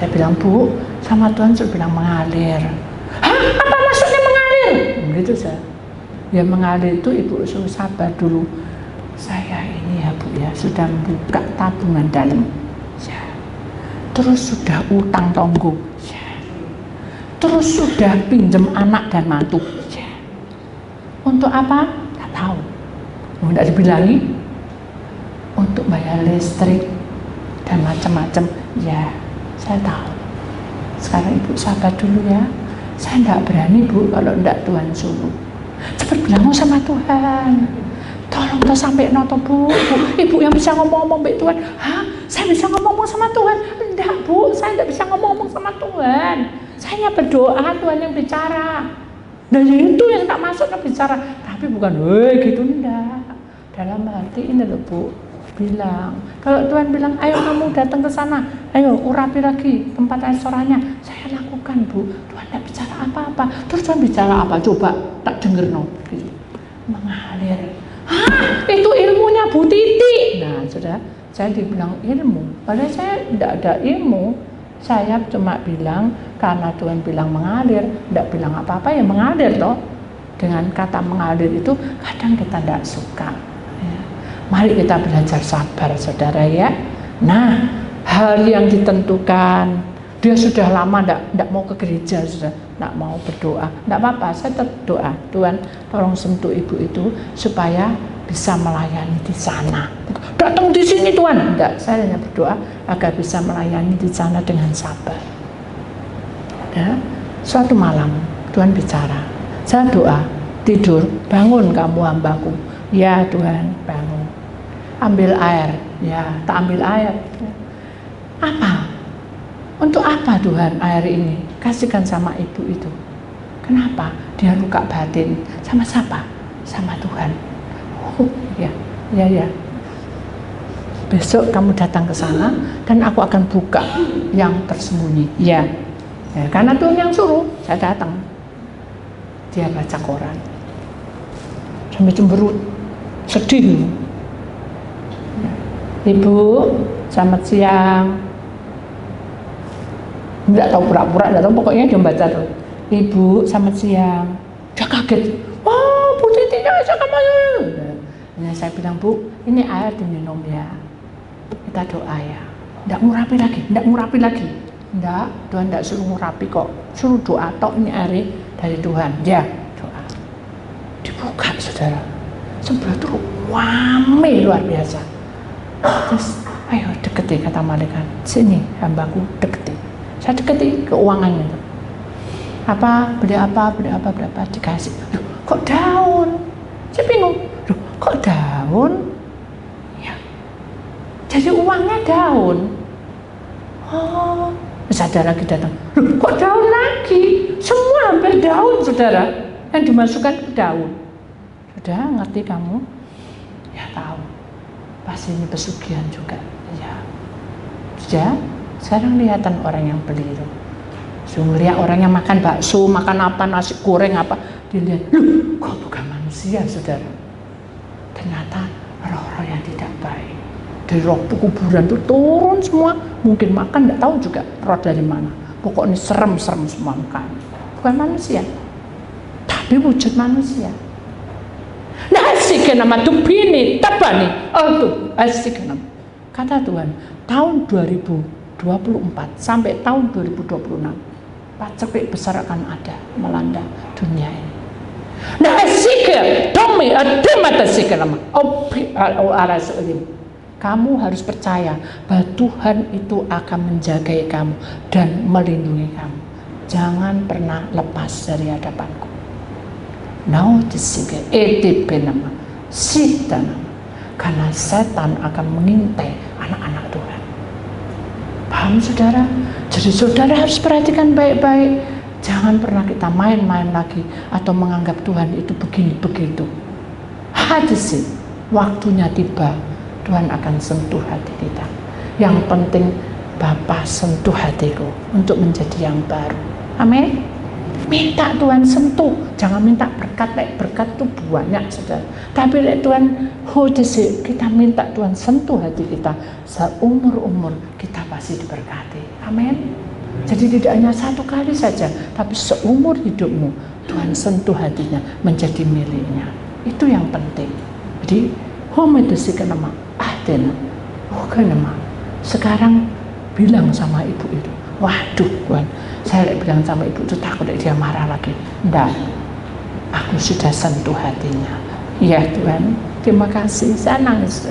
Saya bilang Bu, sama Tuhan sudah bilang mengalir. Apa maksudnya mengalir? Gitu saya. Ya mengalir itu Ibu suruh sabar dulu. Saya ini ya Bu ya sudah membuka tabungan dalam. Ya. Terus sudah utang tonggo. Ya. Terus sudah pinjam anak dan mantu. Ya. Untuk apa? Tidak tahu. Tidak dibilangi. Untuk bayar listrik dan macam-macam. Ya, saya tahu. Sekarang Ibu sabar dulu ya. Saya tidak berani Bu kalau tidak Tuhan suruh. Cepat bilang sama Tuhan. Tolong toh sampai noto Bu. Ibu yang bisa ngomong-ngomong sama Tuhan. Saya bisa ngomong sama Tuhan? Enggak Bu, saya tidak bisa ngomong sama Tuhan. Saya berdoa, Tuhan yang bicara. Dan itu yang tak masuk ke bicara. Tapi bukan, gitu enggak. Dalam hati ini loh Bu, bilang. Kalau Tuhan bilang, ayo kamu datang ke sana, ayo urapi lagi tempat restorannya. Saya lakukan Bu. Tuhan tidak bicara apa-apa. Terus Tuhan bicara apa? Coba tak denger no. Gitu. Mengalir. Itu ilmunya Bu Titi. Nah, sudah, saya dibilang ilmu. Padahal saya tidak ada ilmu. Saya cuma bilang karena Tuhan bilang mengalir, tidak bilang apa-apa ya mengalir toh. Dengan kata mengalir itu kadang kita tidak suka. Ya. Mari kita belajar sabar, saudara ya. Nah, hal yang ditentukan, dia sudah lama tidak mau ke gereja, sudah tidak mau berdoa, tidak apa-apa, saya tetap doa. Tuhan, tolong sentuh ibu itu supaya bisa melayani di sana. Datang di sini Tuhan, tidak, saya hanya berdoa agar bisa melayani di sana dengan sabar. Ya, suatu malam Tuhan bicara, saya doa, tidur, bangun kamu hambaku. Ya Tuhan, bangun. Ambil air, ya, tak ambil air. Apa? Untuk apa Tuhan air ini? Kasihkan sama ibu itu. Kenapa? Dia luka batin. Sama siapa? Sama Tuhan. Oh ya. Besok kamu datang ke sana dan aku akan buka yang tersembunyi. Ya, karena Tuhan yang suruh, saya datang. Dia baca koran. Sampai cemberut, sedih. Ibu, selamat siang. Enggak tahu pura-pura, enggak tahu, pokoknya dia baca terus. Ibu, selamat siang. Dia kaget. Wah, Bu Titi, saya kemana? Nah, saya bilang, Bu, ini air diminum ya. Kita doa ya. Enggak ngurapi lagi. Enggak, Tuhan enggak suruh ngurapi kok. Suruh doa, tok ini air dari Tuhan. Ya, doa. Dibuka, saudara. Sebelah itu rame luar biasa. Terus, ayo deketi, kata malaikat. Sini, hambaku, deketi. Saya deketi keuangannya itu. Beli apa, dikasih. Loh, kok daun? Saya bingung. Loh, kok daun? Ya, jadi uangnya daun. Oh, saudara lagi datang. Loh, kok daun lagi? Semua hampir daun, saudara. Yang dimasukkan ke daun. Sudah ngerti kamu? Ya tahu. Pasti ini pesugihan juga. Ya. Sudah. Sekarang lihatan orang yang beli itu. Lihat orang yang makan bakso, makan apa, nasi goreng apa, dilihat, loh, kok bukan manusia, saudara? Ternyata roh-roh yang tidak baik. Dari roh kuburan itu turun semua, mungkin makan, tidak tahu juga roh dari mana. Pokoknya serem-serem semua mukanya. Bukan manusia, tapi wujud manusia. Nah, asik nama tuh bini, tabani, oh tuh asik nama. Kata Tuhan, tahun 2024 sampai tahun 2026 paceklik besar akan ada melanda dunia ini. Nah, asik domi ada mata asik nama. Kamu harus percaya bahwa Tuhan itu akan menjaga kamu dan melindungi kamu. Jangan pernah lepas dari hadapanku. Now disike nama sita nama, karena setan akan mengintai anak-anak Tuhan. Paham saudara? Jadi saudara harus perhatikan baik-baik. Jangan pernah kita main-main lagi atau menganggap Tuhan itu begini begitu. Hadis, waktunya tiba, Tuhan akan sentuh hati kita. Yang penting Bapa sentuh hatiku untuk menjadi yang baru. Amin. Minta Tuhan sentuh, jangan minta berkat. Berkat itu banyak saudara. Tapi Tuhan kita minta Tuhan sentuh hati kita. Seumur-umur kita pasti diberkati. Amin. Jadi tidak hanya satu kali saja, tapi seumur hidupmu Tuhan sentuh hatinya menjadi miliknya. Itu yang penting. Jadi nama sekarang bilang sama ibu itu, waduh Tuhan, saya bilang sama ibu itu takut dia marah lagi. Enggak, aku sudah sentuh hatinya. Ya Tuhan, terima kasih. Saya nangis.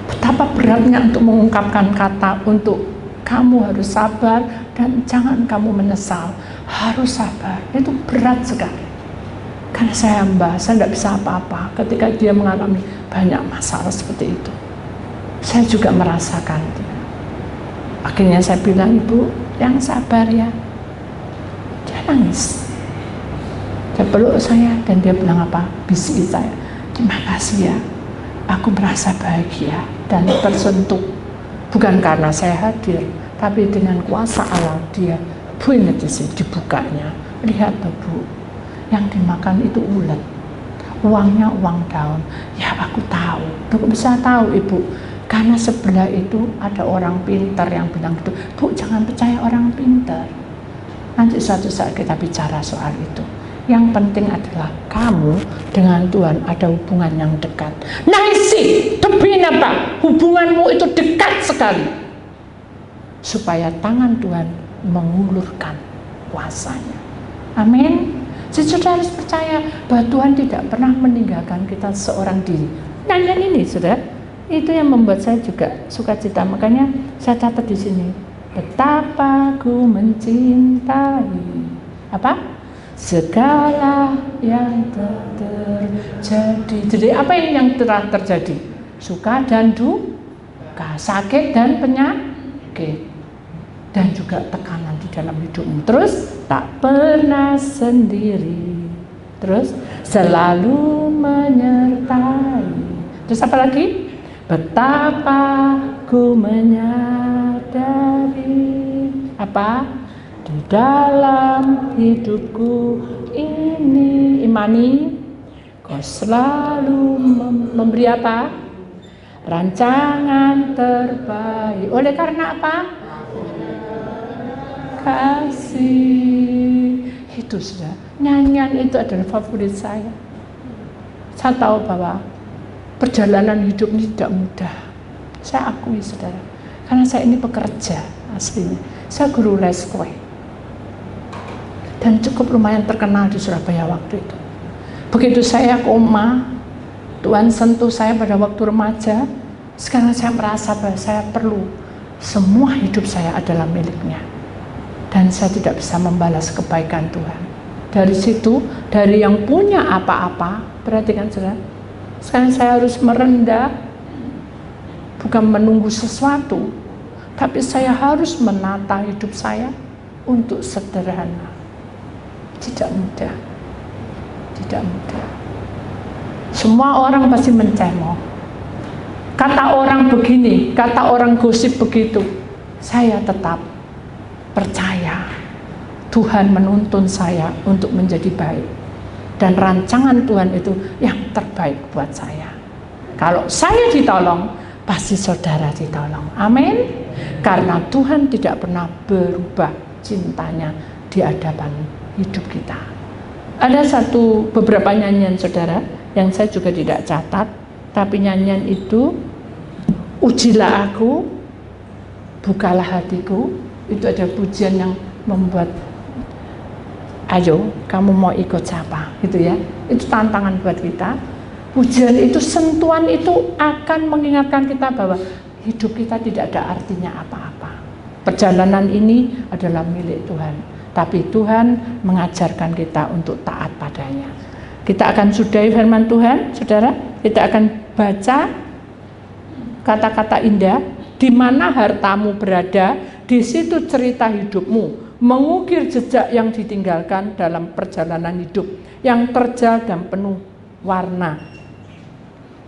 Betapa beratnya untuk mengungkapkan kata untuk kamu harus sabar dan jangan kamu menyesal. Harus sabar, itu berat sekali. Karena saya hamba, saya tidak bisa apa-apa ketika dia mengalami banyak masalah seperti itu. Saya juga merasakan. Akhirnya saya bilang, ibu, yang sabar ya. Dia nangis. Dia peluk saya dan dia bilang apa? Bisi saya, terima kasih ya. Aku merasa bahagia dan tersentuh. Bukan karena saya hadir, tapi dengan kuasa Allah dia dibukanya. Lihat Bu, yang dimakan itu ulet, uangnya uang daun. Ya aku tahu, aku bisa tahu ibu, karena sebelah itu ada orang pintar yang bilang gitu. Bu, jangan percaya orang pintar. Nanti suatu saat kita bicara soal itu. Yang penting adalah kamu dengan Tuhan ada hubungan yang dekat. Naisi, demi apa? Hubunganmu itu dekat sekali. Supaya tangan Tuhan mengulurkan kuasanya. Amin. Jadi saudara harus percaya bahwa Tuhan tidak pernah meninggalkan kita seorang diri. Nyanyian ini, saudara, itu yang membuat saya juga sukacita. Makanya saya catat di sini. Betapa ku mencintai apa? Segala yang terjadi. Jadi apa yang telah terjadi? Suka dan malapetaka, sakit dan penyakit, dan juga tekanan di dalam hidupmu. Terus tak pernah sendiri, terus selalu menyertai. Terus apa lagi? Betapa ku menyadari apa? Di dalam hidupku ini, imani, kau selalu memberi apa? Rancangan terbaik. Oleh karena apa? Kasih. Itu sudah. Nyanyian itu adalah favorit saya. Saya tahu bahwa perjalanan hidup ini tidak mudah. Saya akui, saudara. Karena saya ini pekerja aslinya. Saya guru les kue. Dan cukup lumayan terkenal di Surabaya waktu itu. Begitu saya koma, Tuhan sentuh saya pada waktu remaja. Sekarang saya merasa bahwa saya perlu, semua hidup saya adalah miliknya. Dan saya tidak bisa membalas kebaikan Tuhan. Dari situ, dari yang punya apa-apa, perhatikan saudara, sekarang saya harus merendah, bukan menunggu sesuatu, tapi saya harus menata hidup saya untuk sederhana. Tidak mudah, tidak mudah. Semua orang pasti mencemooh. Kata orang begini, kata orang gosip begitu. Saya tetap percaya Tuhan menuntun saya untuk menjadi baik. Dan rancangan Tuhan itu yang terbaik buat saya. Kalau saya ditolong, pasti saudara ditolong. Amin. Karena Tuhan tidak pernah berubah cintanya di hadapan hidup kita. Ada beberapa nyanyian saudara yang saya juga tidak catat, tapi nyanyian itu, ujilah aku, bukalah hatiku, itu ada pujian yang membuat, ayo kamu mau ikut siapa, gitu ya. Itu tantangan buat kita. Pujian itu, sentuhan itu akan mengingatkan kita bahwa hidup kita tidak ada artinya apa-apa. Perjalanan ini adalah milik Tuhan. Tapi Tuhan mengajarkan kita untuk taat padanya. Kita akan sudahi firman Tuhan, saudara. Kita akan baca kata-kata indah. Di mana hartamu berada, di situ cerita hidupmu. Mengukir jejak yang ditinggalkan dalam perjalanan hidup yang terjal dan penuh warna.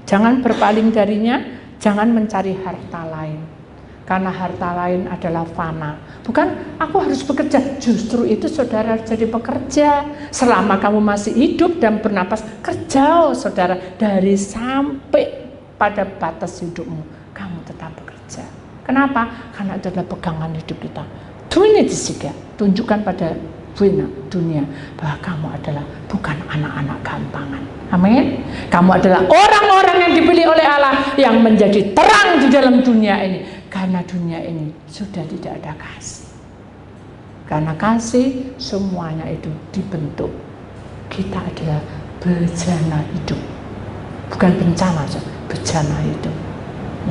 Jangan berpaling darinya, jangan mencari harta lain. Karena harta lain adalah fana. Bukan aku harus bekerja, justru itu saudara harus jadi pekerja. Selama kamu masih hidup dan bernapas, kerja saudara. Dari sampai pada batas hidupmu, kamu tetap bekerja. Kenapa? Karena itu adalah pegangan hidup kita. Dunia disiga, tunjukkan pada dunia bahwa kamu adalah bukan anak-anak gampangan. Amin. Kamu adalah orang-orang yang dipilih oleh Allah, yang menjadi terang di dalam dunia ini. Karena dunia ini sudah tidak ada kasih. Karena kasih, semuanya itu dibentuk. Kita adalah bejana hidup. Bukan bencana, bejana hidup.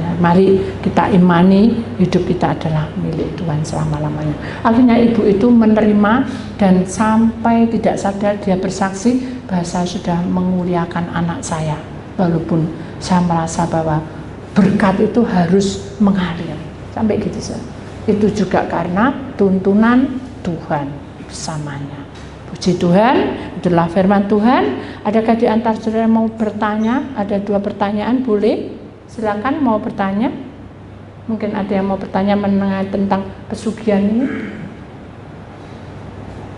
Ya, mari kita imani hidup kita adalah milik Tuhan selama-lamanya. Akhirnya ibu itu menerima dan sampai tidak sadar dia bersaksi bahwa saya sudah memuliakan anak saya. Walaupun saya merasa bahwa berkat itu harus mengalir. Sampai gitu saja. Itu juga karena tuntunan Tuhan bersamanya. Puji Tuhan, itulah firman Tuhan. Adakah di antara saudara mau bertanya? Ada 2 pertanyaan, boleh? Silakan mau bertanya. Mungkin ada yang mau bertanya mengenai tentang pesugihan ini.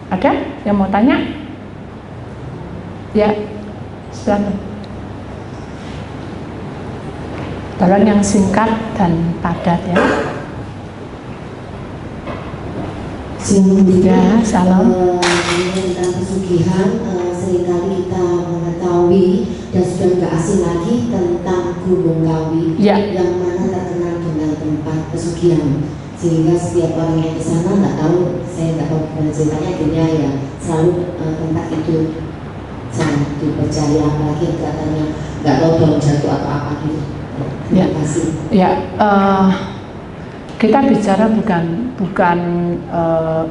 Ada yang mau tanya? Ya, silakan. Tolong yang singkat dan padat ya. Ya, salam. Tentang pesugihan, seringkali kita mengetahui dan sudah tidak asing lagi tentang Gunung Kawi, ya, yang mana terkenal dengan tempat pesugihan. Sehingga setiap orang yang di sana nggak tahu, saya nggak tahu gimana ceritanya, akhirnya ya selalu tempat itu sangat dipercaya, apalagi katanya nggak tahu bom jatuh atau apa gitu. Ya, ya, kita bicara bukan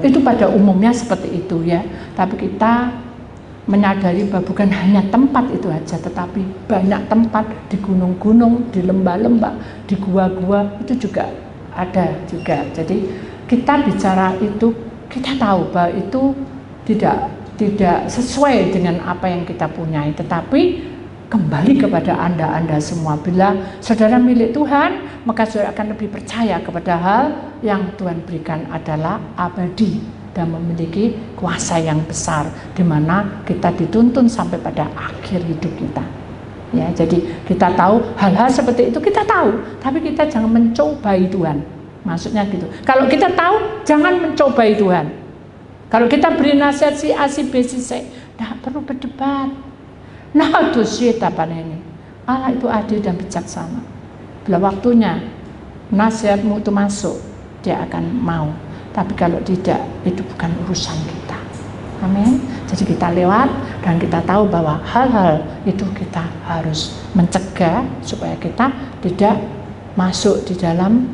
itu pada umumnya seperti itu ya, tapi kita menyadari bahwa bukan hanya tempat itu aja, tetapi banyak tempat di gunung-gunung, di lembah-lembah, di gua-gua itu juga ada juga. Jadi kita bicara itu, kita tahu bahwa itu tidak sesuai dengan apa yang kita punyai, tetapi kembali kepada Anda semua. Bila saudara milik Tuhan, maka saudara akan lebih percaya kepada hal yang Tuhan berikan adalah abadi dan memiliki kuasa yang besar, di mana kita dituntun sampai pada akhir hidup kita. Ya, jadi kita tahu hal-hal seperti itu, kita tahu, tapi kita jangan mencobai Tuhan. Maksudnya gitu. Kalau kita tahu, jangan mencobai Tuhan. Kalau kita beri nasihat si A, si B, si C, tidak perlu berdebat. Nah, dosyeta ini. Allah itu adil dan bijaksana. Bila waktunya nasihatmu itu masuk, dia akan mau. Tapi kalau tidak, itu bukan urusan kita. Amin. Jadi kita lewat dan kita tahu bahwa hal-hal itu kita harus mencegah supaya kita tidak masuk di dalam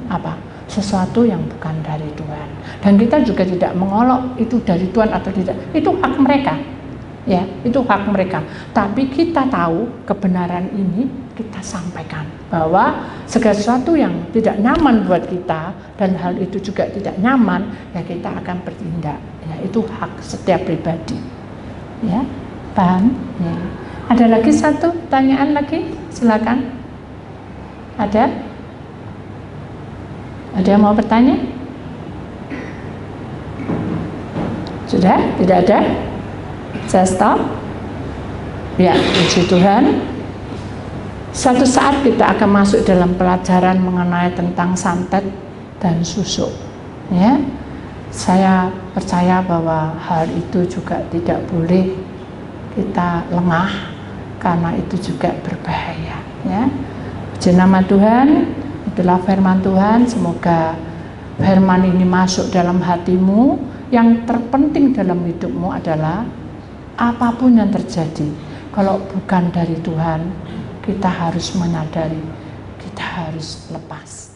sesuatu yang bukan dari Tuhan. Dan kita juga tidak mengolok itu dari Tuhan atau tidak. Itu hak mereka. Ya, itu hak mereka. Tapi kita tahu kebenaran ini, kita sampaikan bahwa segala sesuatu yang tidak nyaman buat kita dan hal itu juga tidak nyaman, ya kita akan bertindak. Ya, itu hak setiap pribadi. Ya, paham? Ya. Ada lagi satu pertanyaan lagi? Silakan. Ada? Ada yang mau bertanya? Sudah? Tidak ada? Saya stop. Ya, puji Tuhan. Suatu saat kita akan masuk dalam pelajaran mengenai tentang santet dan susuk. Ya, saya percaya bahwa hal itu juga tidak boleh kita lengah, karena itu juga berbahaya. Ya, puji nama Tuhan. Itulah firman Tuhan. Semoga firman ini masuk dalam hatimu. Yang terpenting dalam hidupmu adalah apapun yang terjadi, kalau bukan dari Tuhan, kita harus menyadari, kita harus lepas.